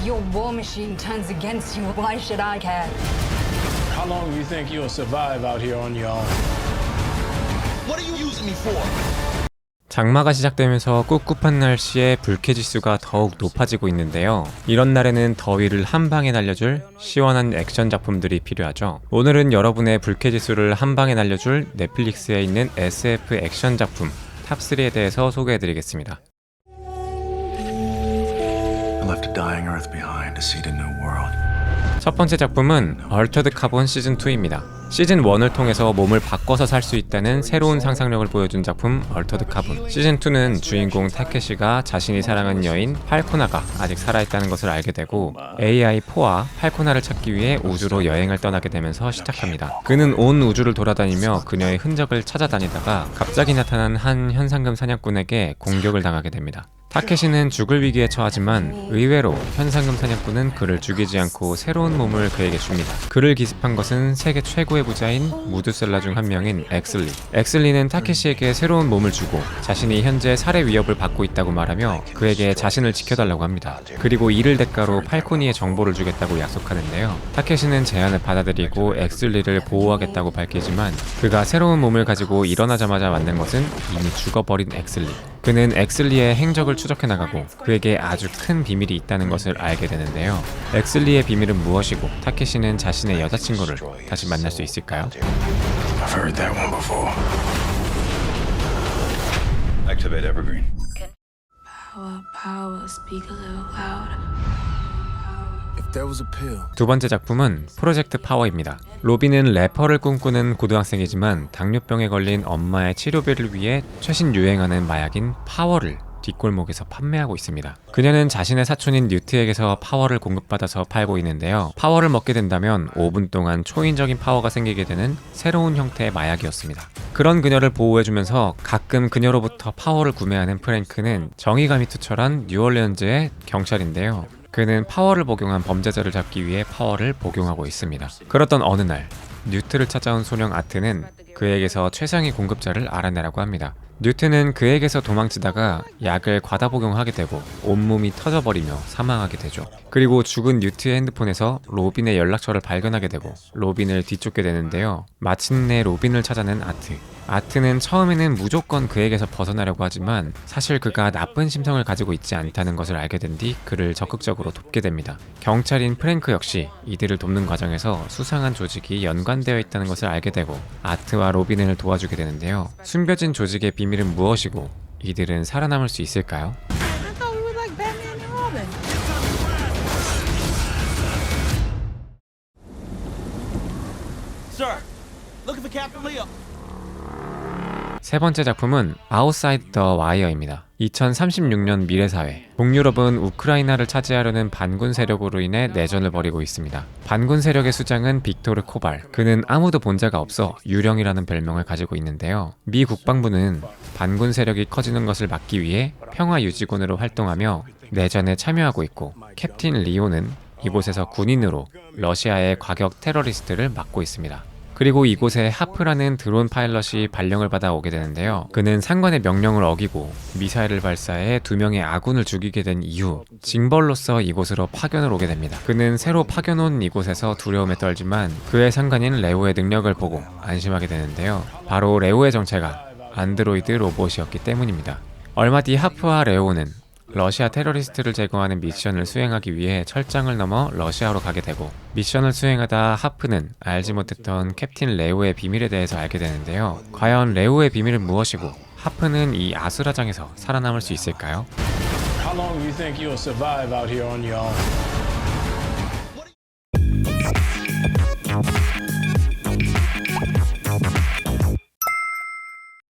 your war machine turns against you, why should I care? How long do you think you'll survive out here on your own? What are you using me for? 장마가 시작되면서 꿉꿉한 날씨에 불쾌지수가 더욱 높아지고 있는데요. 이런 날에는 더위를 한 방에 날려줄 시원한 액션 작품들이 필요하죠. 오늘은 여러분의 불쾌지수를 한 방에 날려줄 넷플릭스에 있는 SF 액션 작품 탑3에 대해서 소개해드리겠습니다. I left a dying Earth behind to seed a new world. 첫 번째 작품은 얼터드 카본 시즌2입니다. 시즌1을 통해서 몸을 바꿔서 살 수 있다는 새로운 상상력을 보여준 작품 얼터드 카본. 시즌2는 주인공 타케시가 자신이 사랑하는 여인 팔코나가 아직 살아있다는 것을 알게 되고 AI-4와 팔코나를 찾기 위해 우주로 여행을 떠나게 되면서 시작합니다. 그는 온 우주를 돌아다니며 그녀의 흔적을 찾아다니다가 갑자기 나타난 한 현상금 사냥꾼에게 공격을 당하게 됩니다. 타케시는 죽을 위기에 처하지만 의외로 현상금 사냥꾼은 그를 죽이지 않고 새로운 몸을 그에게 줍니다. 그를 기습한 것은 세계 최고의 부자인 무드셀라 중 한 명인 엑슬리. 엑슬리는 타케시에게 새로운 몸을 주고 자신이 현재 살해 위협을 받고 있다고 말하며 그에게 자신을 지켜달라고 합니다. 그리고 이를 대가로 팔코니의 정보를 주겠다고 약속하는데요. 타케시는 제안을 받아들이고 엑슬리를 보호하겠다고 밝히지만 그가 새로운 몸을 가지고 일어나자마자 만난 것은 이미 죽어버린 엑슬리. 그는 엑슬리의 행적을 추적해 나가고 그에게 아주 큰 비밀이 있다는 것을 알게 되는데요. 엑슬리의 비밀은 무엇이고 타케시는 자신의 여자친구를 다시 만날 수 있을까요? I've heard that one before. Activate Evergreen. Power, power, speak a little louder. If there was a pill. 두 번째 작품은 프로젝트 파워입니다. 로빈은 래퍼를 꿈꾸는 고등학생이지만 당뇨병에 걸린 엄마의 치료비를 위해 최신 유행하는 마약인 파워를 뒷골목에서 판매하고 있습니다. 그녀는 자신의 사촌인 뉴트에게서 파워를 공급받아서 팔고 있는데요. 파워를 먹게 된다면 5분 동안 초인적인 파워가 생기게 되는 새로운 형태의 마약이었습니다. 그런 그녀를 보호해주면서 가끔 그녀로부터 파워를 구매하는 프랭크는 정의감이 투철한 뉴올리언즈의 경찰인데요. 그는 파워를 복용한 범죄자를 잡기 위해 파워를 복용하고 있습니다. 그렇던 어느 날 뉴트를 찾아온 소령 아트는 그에게서 최상위 공급자를 알아내라고 합니다. 뉴트는 그에게서 도망치다가 약을 과다 복용하게 되고 온몸이 터져버리며 사망하게 되죠. 그리고 죽은 뉴트의 핸드폰에서 로빈의 연락처를 발견하게 되고 로빈을 뒤쫓게 되는데요. 마침내 로빈을 찾아낸 아트. 아트는 처음에는 무조건 그에게서 벗어나려고 하지만 사실 그가 나쁜 심성을 가지고 있지 않다는 것을 알게 된 뒤 그를 적극적으로 돕게 됩니다. 경찰인 프랭크 역시 이들을 돕는 과정에서 수상한 조직이 연관되어 있다는 것을 알게 되고 아트와 로빈을 도와주게 되는데요. 숨겨진 조직의 비밀은 무엇이고 이들은 살아남을 수 있을까요? I thought we were like Batman and Robin. Sir, looking for Captain Leo. 세 번째 작품은 아웃사이드 더 와이어입니다. 2036년 미래사회. 북유럽은 우크라이나를 차지하려는 반군 세력으로 인해 내전을 벌이고 있습니다. 반군 세력의 수장은 빅토르 코발. 그는 아무도 본 자가 없어 유령이라는 별명을 가지고 있는데요. 미 국방부는 반군 세력이 커지는 것을 막기 위해 평화유지군으로 활동하며 내전에 참여하고 있고 캡틴 리오는 이곳에서 군인으로 러시아의 과격 테러리스트를 막고 있습니다. 그리고 이곳에 하프라는 드론 파일럿이 발령을 받아 오게 되는데요. 그는 상관의 명령을 어기고 미사일을 발사해 2명의 아군을 죽이게 된 이후 징벌로서 이곳으로 파견을 오게 됩니다. 그는 새로 파견 온 이곳에서 두려움에 떨지만 그의 상관인 레오의 능력을 보고 안심하게 되는데요. 바로 레오의 정체가 안드로이드 로봇이었기 때문입니다. 얼마 뒤 하프와 레오는 러시아 테러리스트를 제거하는 미션을 수행하기 위해 철장을 넘어 러시아로 가게 되고 미션을 수행하다 하프는 알지 못했던 캡틴 레오의 비밀에 대해서 알게 되는데요. 과연 레오의 비밀은 무엇이고 하프는 이 아수라장에서 살아남을 수 있을까요? How long do you think you'll survive out here on your own?